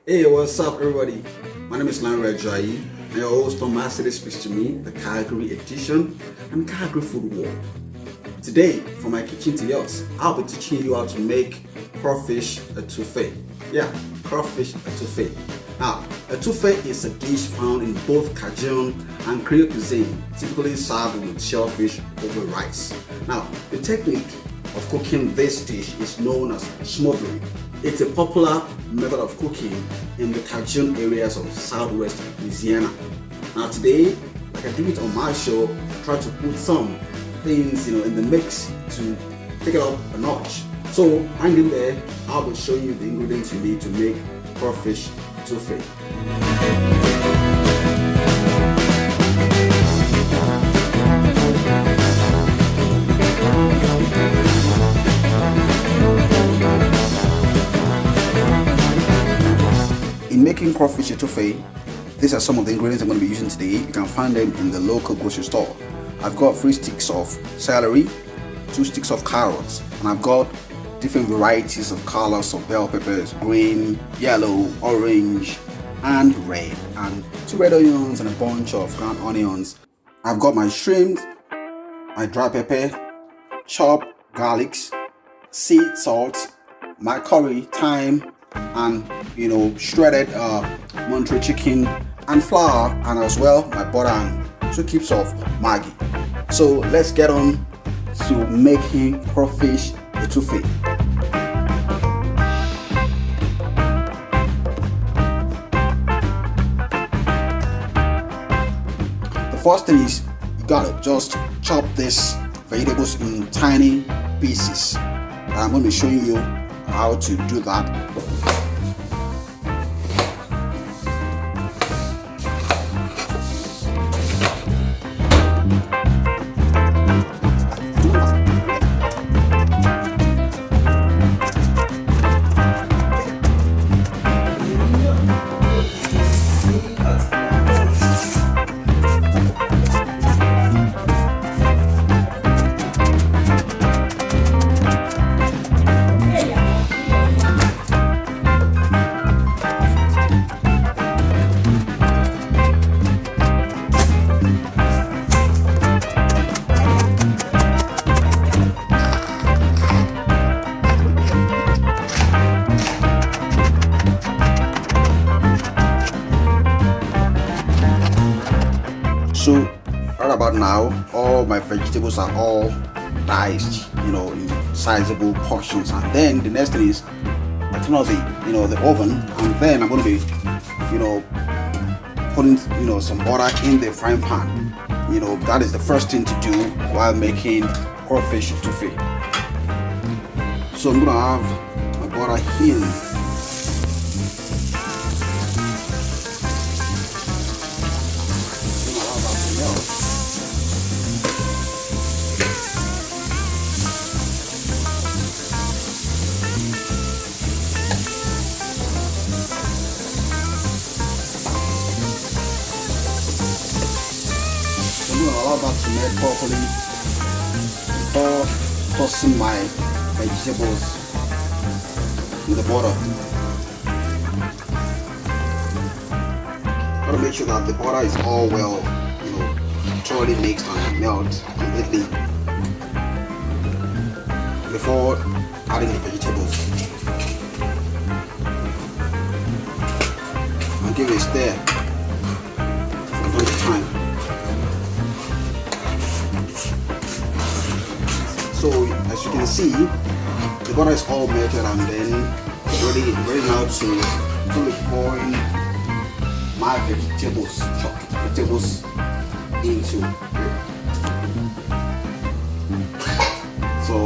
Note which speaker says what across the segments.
Speaker 1: Hey, what's up, everybody? My name is Lanre Ajayi, and your host on my city speaks to me, the Calgary edition and Calgary Food War. Today, from my kitchen to yours, I'll be teaching you how to make crawfish etouffee. Yeah, crawfish etouffee. Now, etouffee is a dish found in both Cajun and Creole cuisine, typically served with shellfish over rice. Now, the technique of cooking this dish is known as smothering. It's a popular method of cooking in the Cajun areas of southwest Louisiana. Now today, like I do it on my show, I try to put some things in the mix to take it up a notch. So hang in there, I'll be showing you the ingredients you need to make crawfish etouffee. In making crawfish etouffee, these are some of the ingredients I'm going to be using today. You can find them in the local grocery store. I've got 3 sticks of celery, 2 sticks of carrots, and I've got different varieties of colors of bell peppers: green, yellow, orange, and red, and 2 red onions and a bunch of ground onions. I've got my shrimp, my dry pepper, chopped garlics, sea salt, my curry, thyme, and shredded Montreal chicken and flour, and as well my butter and 2 cubes of Maggi. So let's get on to making crawfish etouffee. The first thing is you gotta just chop these vegetables in tiny pieces, and I'm going to be showing you how to do that. So right about now, all my vegetables are all diced, in sizable portions. And then the next thing is I turn on the oven, and then I'm going to be, putting, some butter in the frying pan. That is the first thing to do while making crawfish etouffee. So I'm going to have my butter here. Allow that to melt properly before tossing my vegetables in the butter. Gotta make sure that the butter is all well, thoroughly mixed and melt completely before adding the vegetables. And give it a stir from time to time. So as you can see, the butter is all melted, and then ready now to fully pour in my chopped vegetables into it. So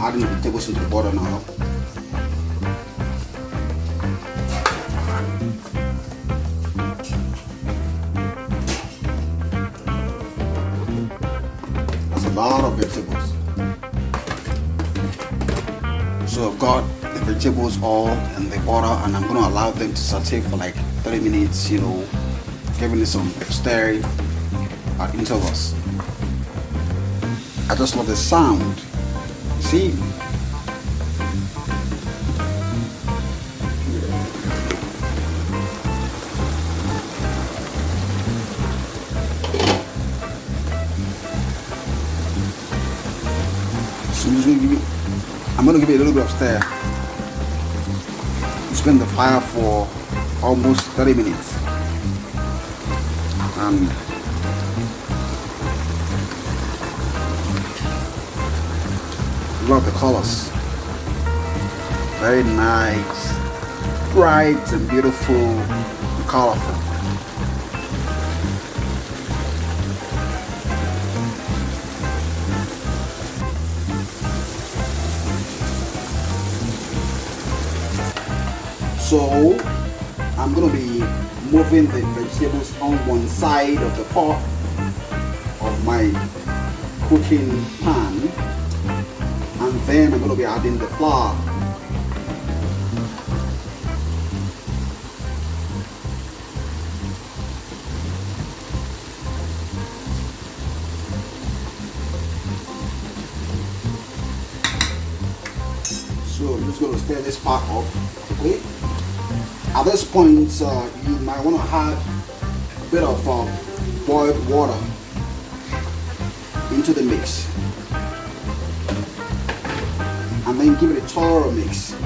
Speaker 1: adding the vegetables into the butter now. A lot of vegetables. So I've got the vegetables all in the butter, and I'm going to allow them to saute for like 30 minutes, giving it some stir at intervals. I just love the sound. See? going to give it a little bit of stir. Spin the fire for almost 30 minutes. And love the colors. Very nice, bright and beautiful and colorful. So I'm going to be moving the vegetables on one side of the pot of my cooking pan, and then I'm going to be adding the flour. So I'm just going to stir this part up quickly. At this point, you might want to add a bit of boiled water into the mix, and then give it a thorough mix.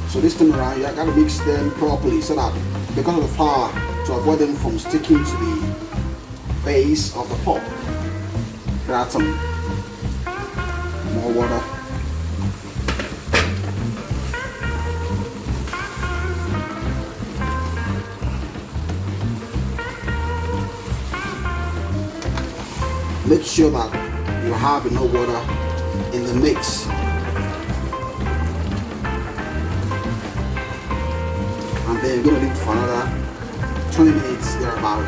Speaker 1: So this time around, you got to mix them properly so that, because of the flour, to avoid them from sticking to the base of the pot, add some more water. Make sure that you have enough water in the mix. And then you're going to leave it for another 20 minutes thereabout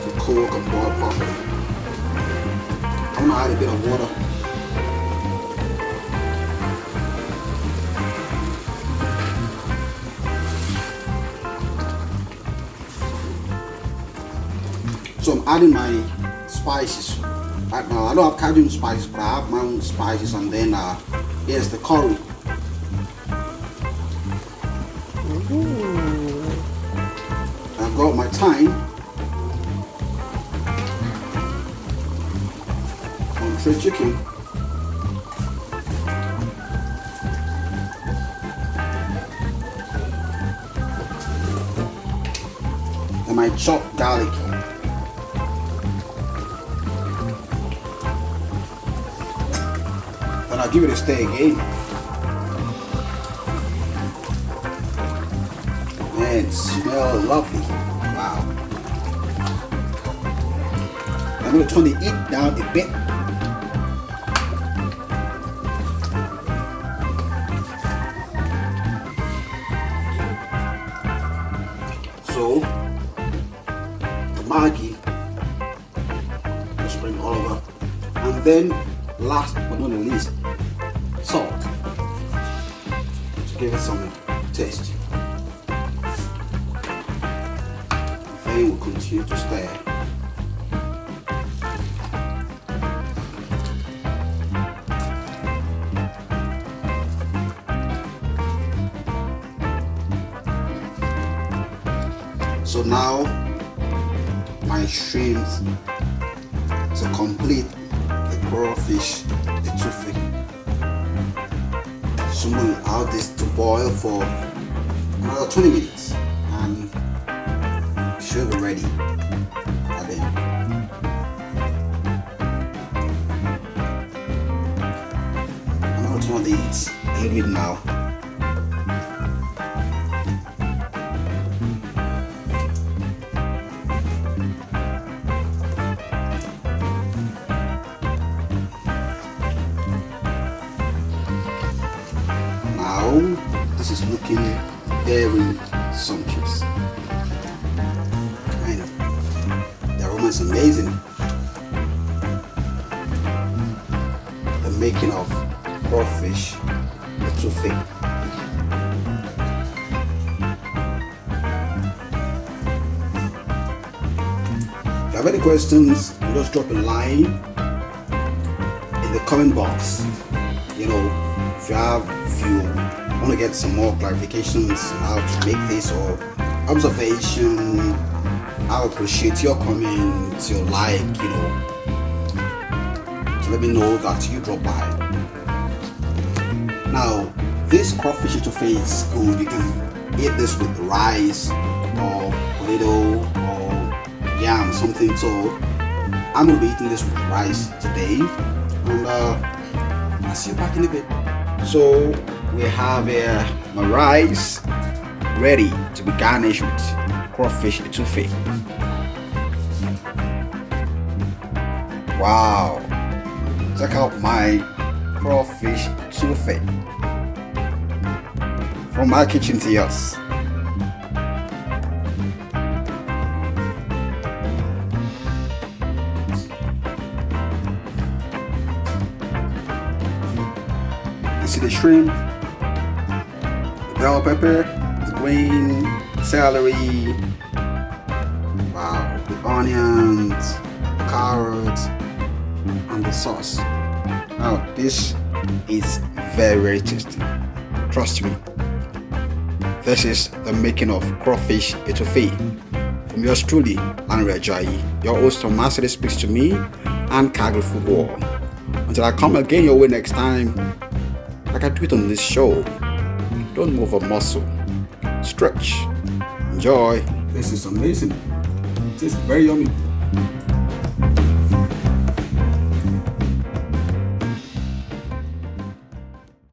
Speaker 1: to cook and boil properly. I'm going to add a bit of water. So I'm adding my spices. Right now, I don't have Cajun spices, but I have my own spices, and then here's the curry. I've got my thyme, country chicken, and my chopped garlic. And I'll give it a stir again. And smell lovely. Wow. I'm going to turn the heat down a bit. So the Maggi, just bring all over, and then last but not least, salt to give it some taste. Then we'll continue to stir. So now my shrimp to complete the Crawfish Etouffee. So I'm going to allow this to boil for another 20 minutes and it should be ready. And then I'm going to turn the heat a little bit now. This is looking very sumptuous, and the aroma is amazing. The making of Crawfish Etouffee. If you have any questions, just drop a line in the comment box. You know, if you want to get some more clarifications on how to make this or observation, I appreciate your comments, your like, to let me know that you drop by. Now, this crawfish etouffee is good. You can eat this with rice or potato or yam, something. So I'm gonna be eating this with rice today, and I'll see you back in a bit. So we have my rice ready to be garnished with crawfish etouffee. Wow, check out my crawfish etouffee from my kitchen to yours. You see the shrimp, the bell pepper, the green celery, wow, the onions, the carrots, and the sauce. Now this is very, very tasty. Trust me. This is the making of crawfish etouffee. From yours truly, Lanre Ajayi, your host on Master Speaks to Me and Calgary Food War. Until I come again your way next time, like I do it on this show, don't move a muscle. Stretch. Enjoy. This is amazing. It is very yummy.